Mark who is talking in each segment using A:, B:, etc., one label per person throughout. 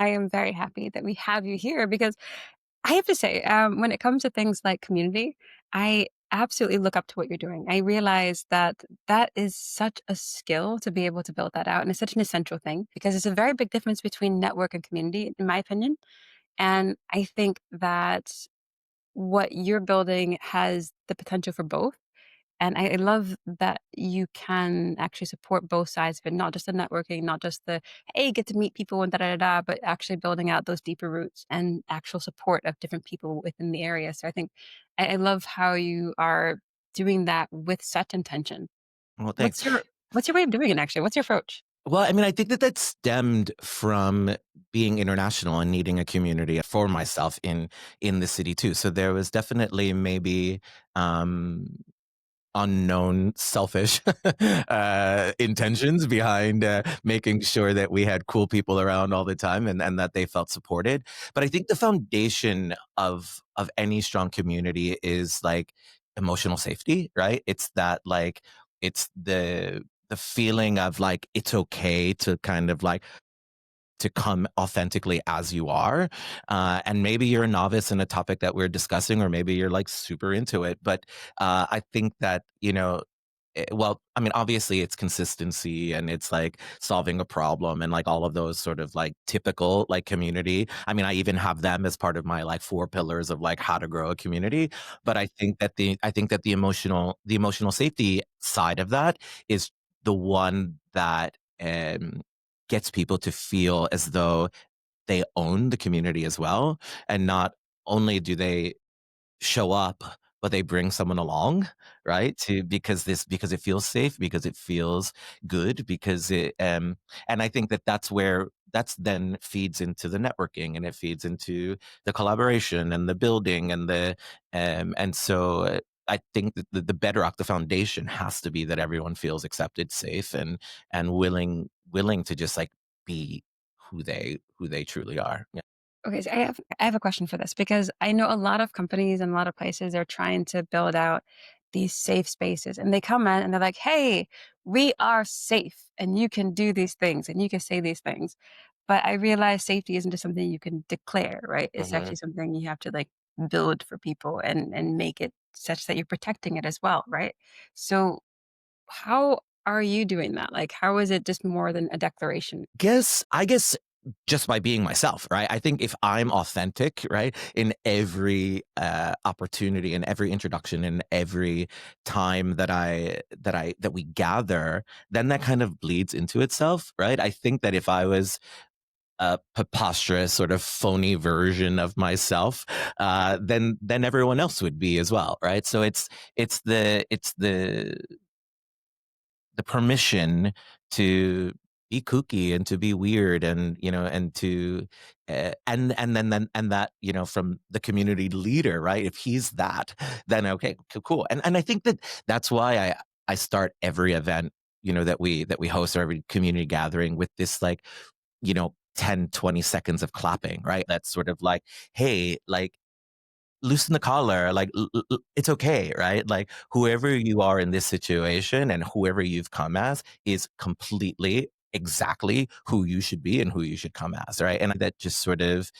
A: I am very happy that we have you here because I have to say, when it comes to things like community, I absolutely look up to what you're doing. I realize that that is such a skill to be able to build that out. And it's such an essential thing because it's a very big difference between network and community, in my opinion. And I think that what you're building has the potential for both. And I love that you can actually support both sides of it, not just the networking, not just the, hey, get to meet people and da da da, da, but actually building out those deeper roots and actual support of different people within the area. So I think I love how you are doing that with such intention.
B: Well, thanks.
A: What's your way of doing it actually? What's your approach?
B: Well, I mean, I think that that stemmed from being international and needing a community for myself in the city too. So there was definitely maybe um, unknown selfish intentions behind making sure that we had cool people around all the time and that they felt supported. But I think the foundation of any strong community is like emotional safety, right? It's that like it's the feeling of like it's okay to kind of like to come authentically as you are. And maybe you're a novice in a topic that we're discussing, or maybe you're like super into it. But I think that, well, I mean, obviously it's consistency and it's like solving a problem and like all of those sort of like typical like community. I mean, I even have them as part of my like four pillars of like how to grow a community. But I think that the emotional safety side of that is the one that gets people to feel as though they own the community as well. And not only do they show up, but they bring someone along, right? To because it feels safe, because it feels good, because and I think that that's then feeds into the networking and it feeds into the collaboration and the building and so I think that the bedrock, the foundation has to be that everyone feels accepted, safe, and willing to just like be who they truly are. Yeah.
A: Okay, so I have a question for this because I know a lot of companies and a lot of places are trying to build out these safe spaces and they come in and they're like, "Hey, we are safe and you can do these things and you can say these things." But I realize safety isn't just something you can declare, right? It's
B: Mhm.
A: actually something you have to like build for people and make it such that you're protecting it as well, right? So how are you doing that? Like how is it just more than a declaration?
B: I guess just by being myself, right? I think if I'm authentic, right, in every opportunity, in every introduction, in every time that we gather, then that kind of bleeds into itself, right? I think that if I was a preposterous sort of phony version of myself, then everyone else would be as well, right? So it's the permission to be kooky and to be weird and and to and that from the community leader, right? If he's that, then okay, cool. And I think that that's why I start every event that we host, or every community gathering, with this like 10-20 seconds of clapping, right? That's sort of like, hey, like loosen the collar, like it's okay, right? Like whoever you are in this situation and whoever you've come as is completely exactly who you should be and who you should come as, right? And that just sort of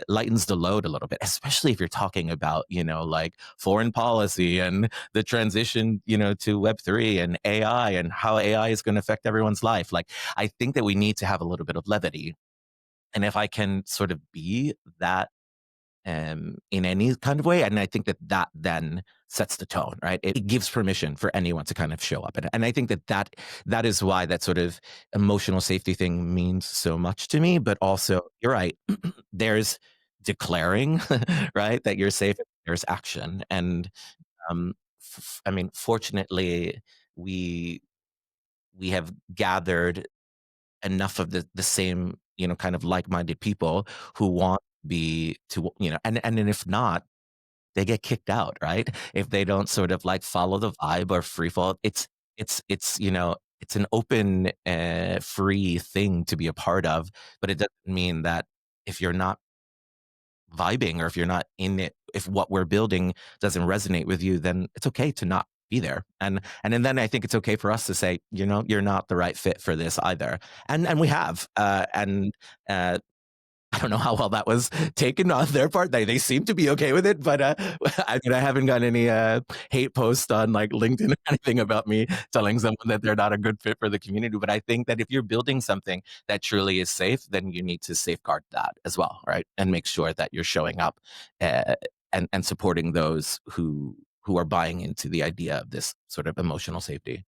B: lightens the load a little bit, especially if you're talking about like foreign policy and the transition to Web3 and AI and how AI is going to affect everyone's life. Like I think that we need to have a little bit of levity, and if I can sort of be that in any kind of way. And I think that that then sets the tone, right? It gives permission for anyone to kind of show up. And I think that is why that sort of emotional safety thing means so much to me. But also, you're right, there's declaring, right, that you're safe, there's action. And I mean, fortunately, we we have gathered enough of the same kind of like-minded people who want be to and then if not, they get kicked out, right? If they don't sort of like follow the vibe or free fall. It's an open free thing to be a part of, but it doesn't mean that if you're not vibing, or if you're not in it, if what we're building doesn't resonate with you, then it's okay to not be there. And then I think it's okay for us to say, you're not the right fit for this either. And we have and I don't know how well that was taken on their part. They seem to be okay with it, but I mean, I haven't got any hate posts on like LinkedIn or anything about me telling someone that they're not a good fit for the community. But I think that if you're building something that truly is safe, then you need to safeguard that as well, right? And make sure that you're showing up uh, and supporting those who are buying into the idea of this sort of emotional safety.